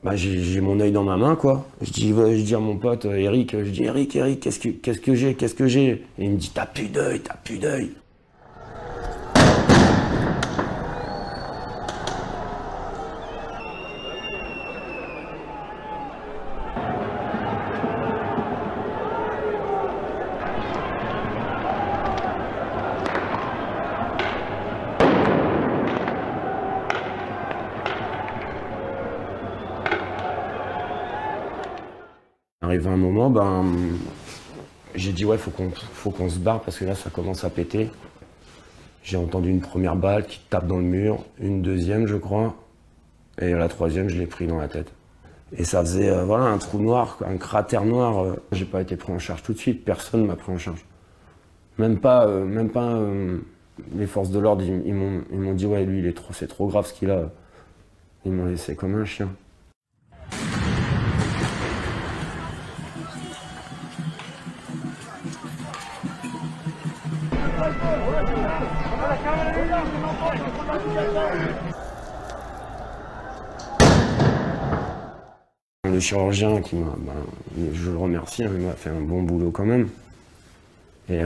Bah, j'ai mon œil dans ma main, quoi. Je dis à mon pote Eric, je dis Eric, qu'est-ce que j'ai? Et il me dit t'as plus d'œil, t'as plus d'œil. Arrivé un moment, ben, j'ai dit ouais, faut qu'on se barre parce que là ça commence à péter. J'ai entendu une première balle qui tape dans le mur, une deuxième je crois, et la troisième je l'ai pris dans la tête. Et ça faisait voilà, un trou noir, un cratère noir. J'ai pas été pris en charge tout de suite, personne m'a pris en charge. Même pas les forces de l'ordre, ils m'ont dit ouais lui c'est trop grave ce qu'il a. Ils m'ont laissé comme un chien. Le chirurgien qui m'a, je le remercie, hein, il m'a fait un bon boulot quand même. Et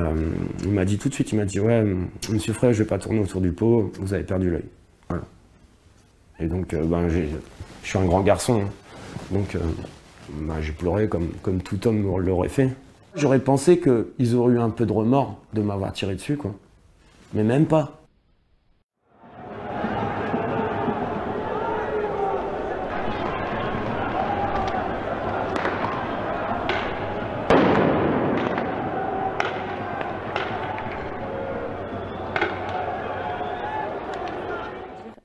il m'a dit tout de suite, il m'a dit ouais, monsieur Frey, je vais pas tourner autour du pot, vous avez perdu l'œil. Voilà. Et donc je suis un grand garçon, hein. Donc j'ai pleuré comme tout homme l'aurait fait. J'aurais pensé qu'ils auraient eu un peu de remords de m'avoir tiré dessus, quoi. Mais même pas.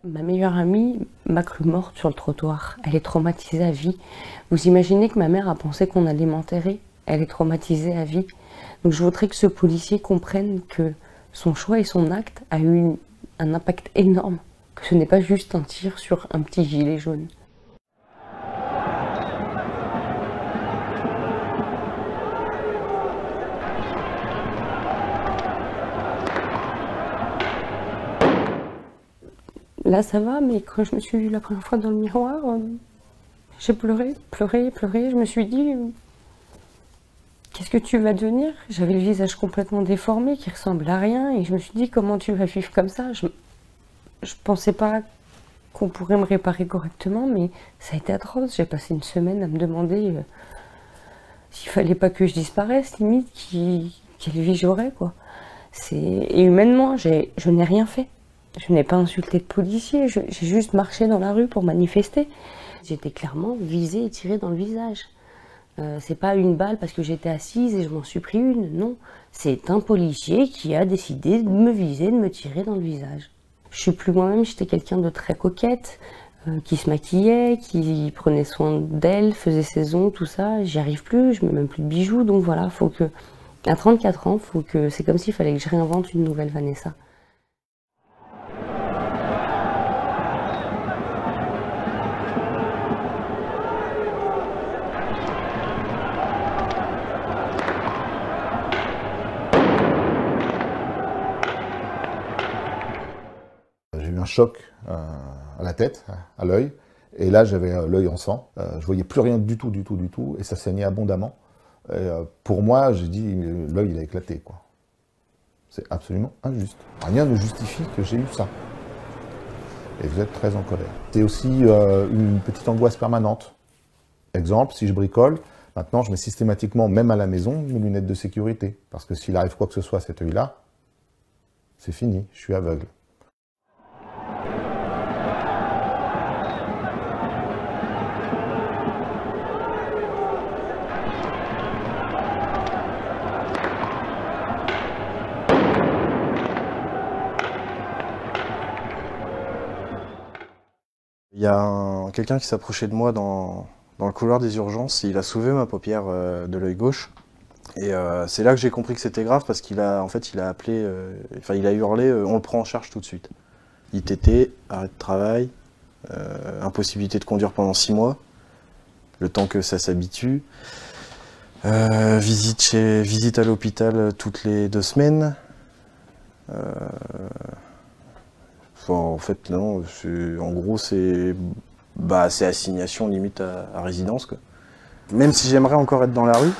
Ma meilleure amie m'a cru morte sur le trottoir. Elle est traumatisée à vie. Vous imaginez que ma mère a pensé qu'on allait m'enterrer? Elle est traumatisée à vie. Donc je voudrais que ce policier comprenne que son choix et son acte a eu un impact énorme. Que ce n'est pas juste un tir sur un petit gilet jaune. Là ça va, mais quand je me suis vue la première fois dans le miroir, j'ai pleuré. Je me suis dit, qu'est-ce que tu vas devenir? J'avais le visage complètement déformé, qui ressemble à rien, et je me suis dit, comment tu vas vivre comme ça? Je pensais pas qu'on pourrait me réparer correctement, mais ça a été atroce. J'ai passé une semaine à me demander s'il fallait pas que je disparaisse, limite, quelle vie j'aurais, quoi. Et humainement, je n'ai rien fait. Je n'ai pas insulté de policier, j'ai juste marché dans la rue pour manifester. J'étais clairement visée et tirée dans le visage. C'est pas une balle parce que j'étais assise et je m'en suis pris une, non. C'est un policier qui a décidé de me viser, de me tirer dans le visage. Je suis plus moi-même, j'étais quelqu'un de très coquette, qui se maquillait, qui prenait soin d'elle, faisait ses ongles, tout ça. J'y arrive plus, je mets même plus de bijoux, donc voilà, faut que... À 34 ans, c'est comme s'il fallait que je réinvente une nouvelle Vanessa. J'ai eu un choc à la tête, à l'œil, et là j'avais l'œil en sang. Je voyais plus rien du tout, et ça saignait abondamment. Et pour moi, j'ai dit, l'œil il a éclaté, quoi. C'est absolument injuste. Rien ne justifie que j'ai eu ça. Et vous êtes très en colère. C'est aussi une petite angoisse permanente. Exemple, si je bricole, maintenant je mets systématiquement, même à la maison, mes lunettes de sécurité. Parce que s'il arrive quoi que ce soit à cet œil-là, c'est fini, je suis aveugle. Il y a quelqu'un qui s'approchait de moi dans le couloir des urgences, il a soulevé ma paupière de l'œil gauche. Et c'est là que j'ai compris que c'était grave parce qu'il a, en fait, il a appelé, il a hurlé, on le prend en charge tout de suite. ITT, arrêt de travail, impossibilité de conduire pendant 6 mois, le temps que ça s'habitue. Visite à l'hôpital toutes les 2 semaines. En fait, non, en gros, c'est bah, c'est assignation limite à résidence, quoi. Même si j'aimerais encore être dans la rue,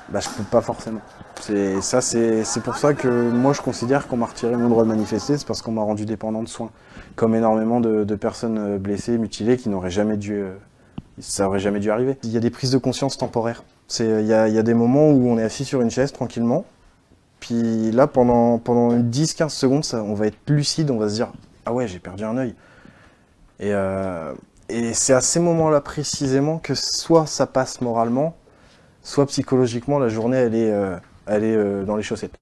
bah, je peux pas forcément. C'est pour ça que moi je considère qu'on m'a retiré mon droit de manifester, c'est parce qu'on m'a rendu dépendant de soins. Comme énormément de personnes blessées, mutilées, qui n'auraient jamais dû... ça aurait jamais dû arriver. Il y a des prises de conscience temporaires. Il y a des moments où on est assis sur une chaise tranquillement, puis là pendant 10-15 secondes, on va être lucide, on va se dire « Ah ouais, j'ai perdu un œil ». Et c'est à ces moments-là précisément que soit ça passe moralement, soit psychologiquement la journée elle est dans les chaussettes.